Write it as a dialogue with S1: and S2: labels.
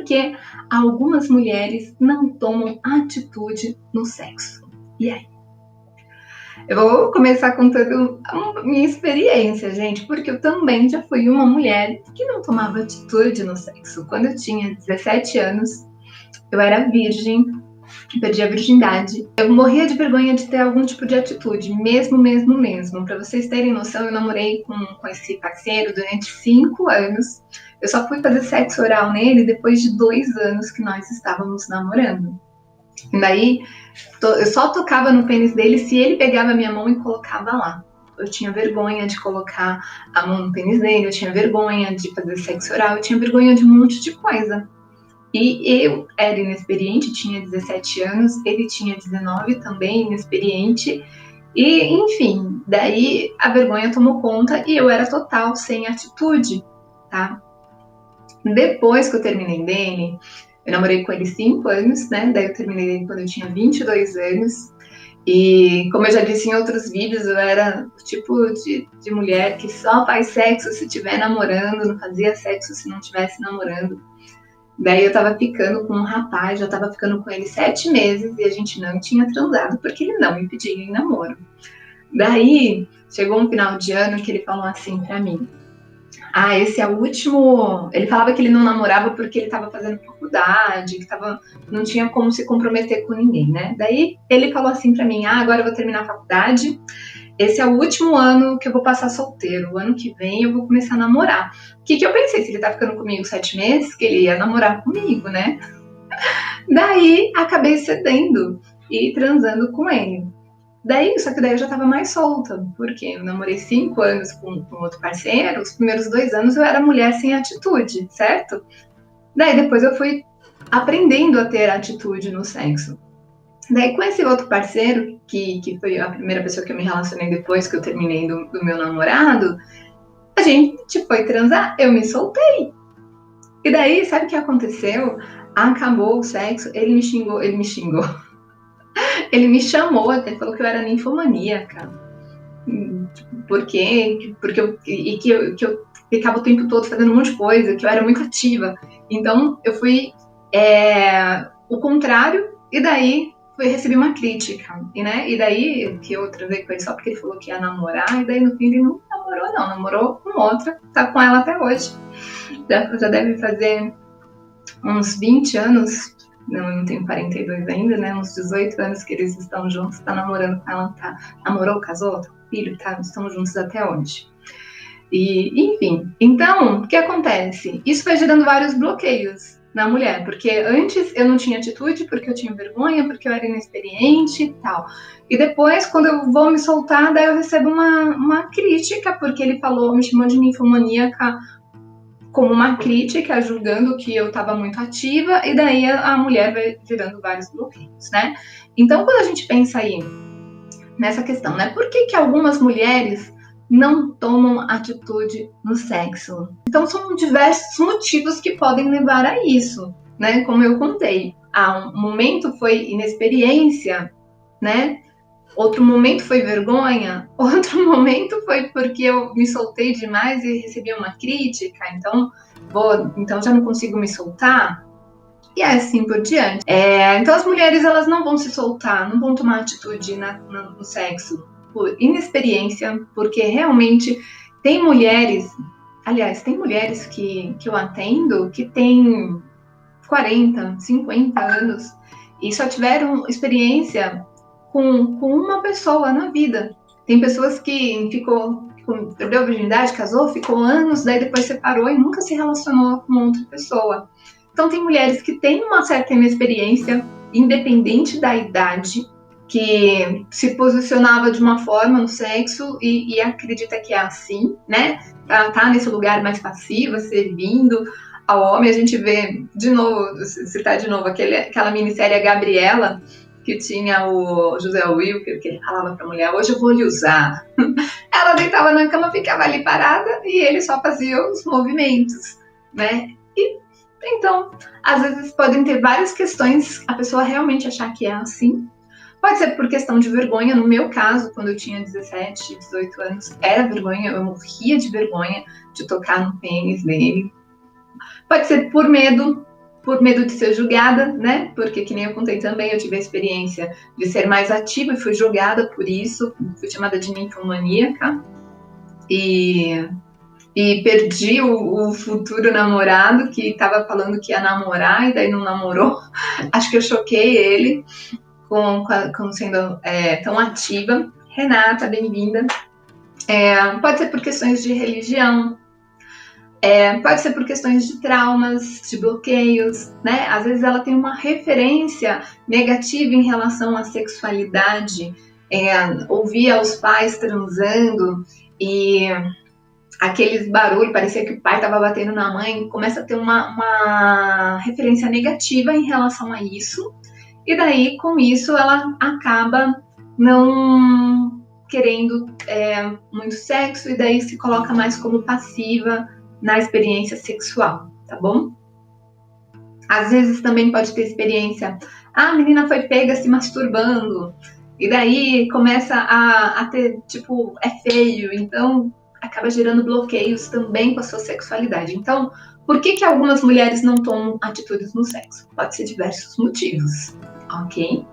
S1: que algumas mulheres não tomam atitude no sexo. E aí? Eu vou começar contando a minha experiência, gente, porque eu também já fui uma mulher que não tomava atitude no sexo. Quando eu tinha 17 anos, eu era virgem, perdi a virgindade. Eu morria de vergonha de ter algum tipo de atitude, mesmo. Pra vocês terem noção, eu namorei com esse parceiro durante 5 anos. Eu só fui fazer sexo oral nele depois de 2 anos que nós estávamos namorando. E daí, eu só tocava no pênis dele se ele pegava a minha mão e colocava lá. Eu tinha vergonha de colocar a mão no pênis dele, eu tinha vergonha de fazer sexo oral, eu tinha vergonha de um monte de coisa. E eu era inexperiente, tinha 17 anos, ele tinha 19, também inexperiente. E, enfim, daí a vergonha tomou conta e eu era total sem atitude, tá? Depois que eu terminei dele, eu namorei com ele 5 anos, né? Daí eu terminei dele quando eu tinha 22 anos. E, como eu já disse em outros vídeos, eu era o tipo de mulher que só faz sexo se estiver namorando, não fazia sexo se não estivesse namorando. Daí eu tava ficando com um rapaz, já tava ficando com ele 7 meses e a gente não tinha transado porque ele não me pedia em namoro. Daí chegou um final de ano que ele falou assim pra mim: ah, esse é o último. Ele falava que ele não namorava porque ele tava fazendo faculdade, que não tinha como se comprometer com ninguém, né? Daí ele falou assim pra mim: ah, agora eu vou terminar a faculdade. Esse é o último ano que eu vou passar solteiro. O ano que vem eu vou começar a namorar. O que eu pensei? Se ele tá ficando comigo 7 meses, que ele ia namorar comigo, né? Daí acabei cedendo e transando com ele. Só que daí eu já tava mais solta, porque eu namorei 5 anos com outro parceiro, os primeiros 2 anos eu era mulher sem atitude, certo? Daí depois eu fui aprendendo a ter atitude no sexo. Daí com esse outro parceiro, que foi a primeira pessoa que eu me relacionei depois que eu terminei do meu namorado, a gente foi transar, eu me soltei. E daí, sabe o que aconteceu? Acabou o sexo, ele me xingou. Ele me chamou, até falou que eu era ninfomaníaca. Por quê? Porque que eu ficava o tempo todo fazendo um monte de coisa, que eu era muito ativa. Então eu fui o contrário, e daí recebi uma crítica, e daí que eu transei com ele só porque ele falou que ia namorar, e daí no fim ele não namorou não, namorou com outra, tá com ela até hoje. Já deve fazer uns 20 anos, não tenho 42 ainda, né, uns 18 anos que eles estão juntos, tá namorando com ela, namorou, casou, tá com filho, tá, estão juntos até hoje. E, enfim, então, o que acontece? Isso vai gerando vários bloqueios na mulher, porque antes eu não tinha atitude, porque eu tinha vergonha, porque eu era inexperiente e tal. E depois, quando eu vou me soltar, daí eu recebo uma crítica, porque ele me chamou de ninfomaníaca como uma crítica, julgando que eu estava muito ativa, e daí a mulher vai gerando vários bloqueios, né? Então, quando a gente pensa aí nessa questão, né? Por que algumas mulheres não tomam atitude no sexo? Então, são diversos motivos que podem levar a isso, né? Como eu contei, um momento foi inexperiência, né? Outro momento foi vergonha, outro momento foi porque eu me soltei demais e recebi uma crítica, então já não consigo me soltar, e assim por diante. Então as mulheres, elas não vão se soltar, não vão tomar atitude no sexo por inexperiência, porque realmente tem mulheres que eu atendo que têm 40, 50 anos e só tiveram experiência com uma pessoa na vida. Tem pessoas que perdeu a virgindade, casou, ficou anos, daí depois separou e nunca se relacionou com outra pessoa. Então tem mulheres que têm uma certa inexperiência, independente da idade, que se posicionava de uma forma no sexo e acredita que é assim, né? Tá nesse lugar mais passivo, servindo ao homem. A gente vê de novo, citar de novo aquela minissérie Gabriela, que tinha o José Wilker, que ele falava pra mulher: hoje eu vou lhe usar. Ela deitava na cama, ficava ali parada e ele só fazia os movimentos, né? E então, às vezes podem ter várias questões, a pessoa realmente achar que é assim. Pode ser por questão de vergonha. No meu caso, quando eu tinha 17, 18 anos, era vergonha, eu morria de vergonha de tocar no pênis dele. Pode ser por medo, por medo de ser julgada, né? Porque, que nem eu contei também, eu tive a experiência de ser mais ativa e fui julgada por isso, fui chamada de ninfomaníaca e perdi o futuro namorado que estava falando que ia namorar e daí não namorou. Acho que eu choquei ele com sendo tão ativa. Renata, bem-vinda. Pode ser por questões de religião, pode ser por questões de traumas, de bloqueios, né? Às vezes ela tem uma referência negativa em relação à sexualidade, ouvia os pais transando e aqueles barulhos, parecia que o pai estava batendo na mãe, começa a ter uma referência negativa em relação a isso, e daí com isso ela acaba não querendo muito sexo e daí se coloca mais como passiva na experiência sexual, tá bom? Às vezes também pode ter experiência, a menina foi pega se masturbando, e daí começa a ter, tipo, é feio, então acaba gerando bloqueios também com a sua sexualidade. Então, por que algumas mulheres não tomam atitudes no sexo? Pode ser diversos motivos, ok?